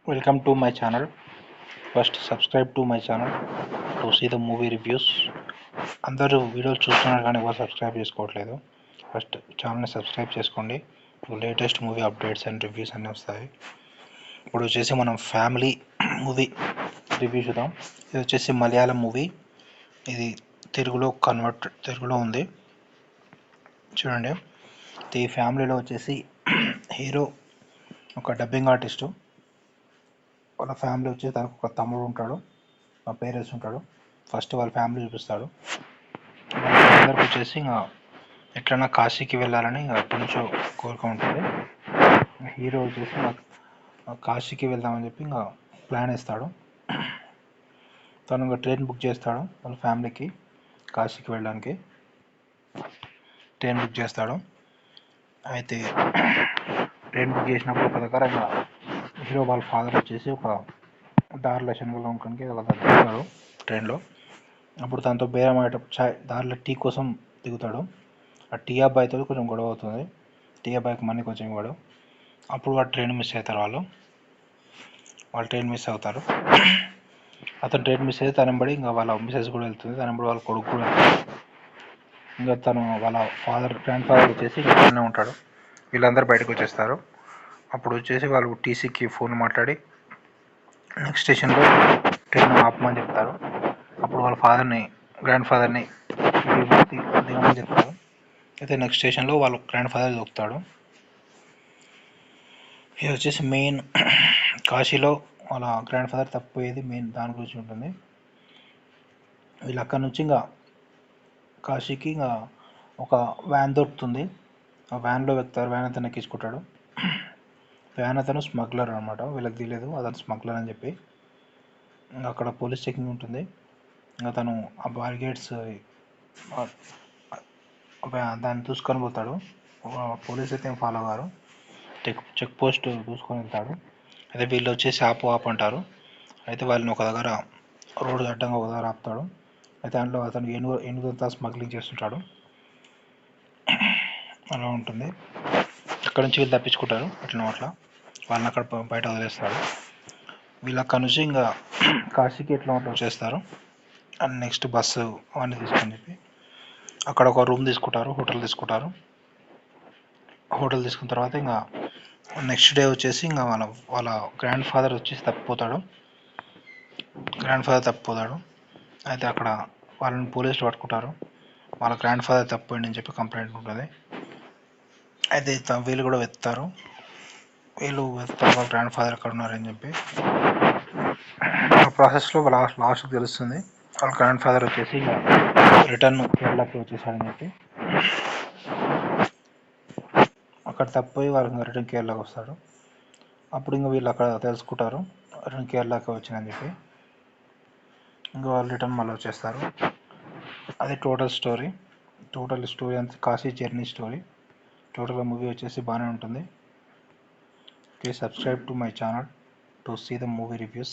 Welcome to my channel. First subscribe to my channel to see the movie reviews. అందరూ వీడియోలు చూస్తున్నారు కానీ ఎవరు సబ్స్క్రైబ్ చేసుకోవట్లేదు. ఫస్ట్ ఛానల్ని సబ్స్క్రైబ్ చేసుకోండి. Latest movie updates and reviews అన్నీ వస్తాయి. ఇప్పుడు వచ్చేసి మనం ఫ్యామిలీ మూవీ రివ్యూ చూద్దాం. ఇది వచ్చేసి మలయాళం మూవీ. ఇది తెలుగులో ఉంది. చూడండి, ఈ ఫ్యామిలీలో వచ్చేసి హీరో ఒక డబ్బింగ్ ఆర్టిస్టు. వాళ్ళ ఫ్యామిలీ వచ్చేసి తనకు ఒక తమ్ముడు ఉంటాడు, మా పేరెంట్స్ ఉంటాడు. ఫస్ట్ వాళ్ళ ఫ్యామిలీ చూపిస్తాడు. అందరికి వచ్చేసి ఇంకా ఎట్లన్నా కాశీకి వెళ్ళాలని ఎప్పటి నుంచో కోరిక ఉంటుంది. హీరో వచ్చేసి కాశీకి వెళ్దామని చెప్పి ఇంకా ప్లాన్ వేస్తాడు. తను ఇంకా ట్రైన్ బుక్ చేస్తాడు వాళ్ళ ఫ్యామిలీకి కాశీకి వెళ్ళడానికి. ట్రైన్ బుక్ చేస్తాడు. అయితే ట్రైన్ బుక్ చేసినప్పుడు ఒక దగ్గర ఇంకా హీరో వాళ్ళ ఫాదర్ వచ్చేసి ఒక దారిలో శనగలంకనికి దిగుతాడు ట్రైన్లో. అప్పుడు తనతో బేరం దారిలో టీ కోసం దిగుతాడు. ఆ టీ అబ్బాయితో కొంచెం గొడవ అవుతుంది. టీ అబ్బాయికి మనీ కొంచెం ఇవ్వడు. అప్పుడు వాడు ట్రైన్ మిస్ అవుతారు. వాళ్ళు ట్రైన్ మిస్ అవుతారు. అతను ట్రైన్ మిస్ అయితే తనంబడి ఇంకా వాళ్ళ మిసెస్ కూడా వెళ్తుంది, తనంబడి వాళ్ళ కొడుకు కూడా వెళ్తాడు. ఇంకా తను వాళ్ళ గ్రాండ్ ఫాదర్ వచ్చేసి ఇక్కడనే ఉంటాడు. వీళ్ళందరూ బయటకు వచ్చేస్తారు. అప్పుడు వచ్చేసి వాళ్ళు టీసీకి ఫోన్ మాట్లాడి నెక్స్ట్ స్టేషన్లో ట్రైన్ ఆపమని చెప్తారు. అప్పుడు వాళ్ళ గ్రాండ్ ఫాదర్ని దిగమని చెప్తారు. అయితే నెక్స్ట్ స్టేషన్లో వాళ్ళ గ్రాండ్ ఫాదర్ దొక్కుతాడు. ఇది వచ్చేసి మెయిన్ కాశీలో వాళ్ళ గ్రాండ్ ఫాదర్ తప్పిపోయేది మెయిన్ దాని గురించి ఉంటుంది. వీళ్ళు అక్కడి నుంచి ఇంకా కాశీకి ఇంకా ఒక వ్యాన్ దొరుకుతుంది. ఆ వ్యాన్లో వెళ్తారు. వ్యాన్ అతను ఎక్కించుకుంటాడు. వ్యాన్ అతను స్మగ్లర్ అనమాట. వీళ్ళకి తెలియదు అతను స్మగ్లర్ అని చెప్పి. ఇంకా అక్కడ పోలీస్ చెకింగ్ ఉంటుంది. ఇంకా తను ఆ బారిగేట్స్ దాన్ని చూసుకొని పోతాడు. పోలీస్ అయితే ఏం ఫాలో కారు. చెక్ పోస్ట్ చూసుకొని వెళ్తాడు. అయితే వీళ్ళు వచ్చేసి ఆపు అంటారు. అయితే వాళ్ళని ఒక దగ్గర రోడ్డు అడ్డంగా ఒక దగ్గర ఆపుతాడు. అయితే దాంట్లో అతను ఏనుగుంతా స్మగ్లింగ్ చేస్తుంటాడు. అలా ఉంటుంది. అక్కడ నుంచి వీళ్ళు తప్పించుకుంటారు. అట్లా వాళ్ళని అక్కడ బయట వదిలేస్తాడు. వీళ్ళు అక్కడ నుంచి ఇంకా కాశీకి ఎట్లా వచ్చేస్తారు. అండ్ నెక్స్ట్ బస్సు అవన్నీ తీసుకొని చెప్పి అక్కడ ఒక రూమ్ తీసుకుంటారు, హోటల్ తీసుకుంటారు. హోటల్ తీసుకున్న తర్వాత ఇంకా నెక్స్ట్ డే వచ్చేసి ఇంకా వాళ్ళ గ్రాండ్ ఫాదర్ వచ్చేసి తప్పిపోతాడు. అయితే అక్కడ వాళ్ళని పోలీసులు పట్టుకుంటారు. వాళ్ళ గ్రాండ్ ఫాదర్ తప్పిపోయిందని చెప్పి కంప్లైంట్ ఉంటుంది. అయితే వీళ్ళు కూడా వెళ్తారు. వాళ్ళ గ్రాండ్ ఫాదర్ ఎక్కడ ఉన్నారని చెప్పి. ఆ ప్రాసెస్లో లాస్ట్కి తెలుస్తుంది వాళ్ళ గ్రాండ్ ఫాదర్ వచ్చేసి రిటర్న్ కేరళకి వచ్చేసాడని చెప్పి. అక్కడ తప్పిపోయి వాళ్ళు రిటర్న్ కేరళకి వస్తారు. అప్పుడు ఇంకా వీళ్ళు అక్కడ తెలుసుకుంటారు రిటర్న్ కేరళకి వచ్చిందని చెప్పి. ఇంకా వాళ్ళు రిటర్న్ మళ్ళీ వచ్చేస్తారు. అది టోటల్ స్టోరీ అంతా Kashi journey story. Total movie వచ్చేసి బాగానే ఉంటుంది. Please subscribe to my channel to see the movie reviews.